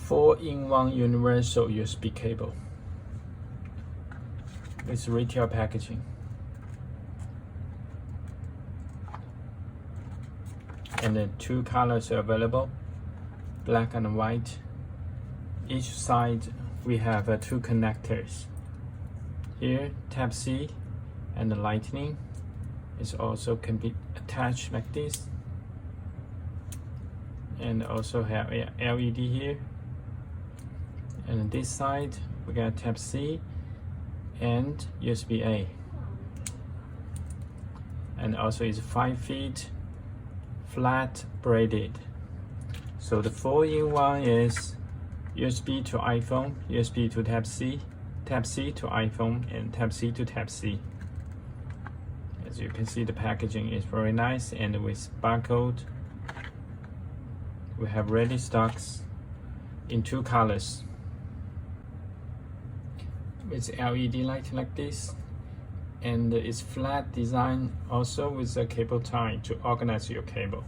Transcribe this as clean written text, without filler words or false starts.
4-in-1 universal USB cable. It's retail packaging. And then 2 colors are available, black and white. Each side we have 2 connectors. Here, Type-C and the lightning. It also can be attached like this. And also have a LED here. And on this side, we got Type-C and USB-A. And also it's 5 feet flat braided. So the 4-in-1 is USB to iPhone, USB to Type-C, Type-C to iPhone, and Type-C to Type-C. As you can see, the packaging is very nice and with barcode. We have ready stocks in 2 colors. With LED light like this, and it's flat design also with a cable tie to organize your cable.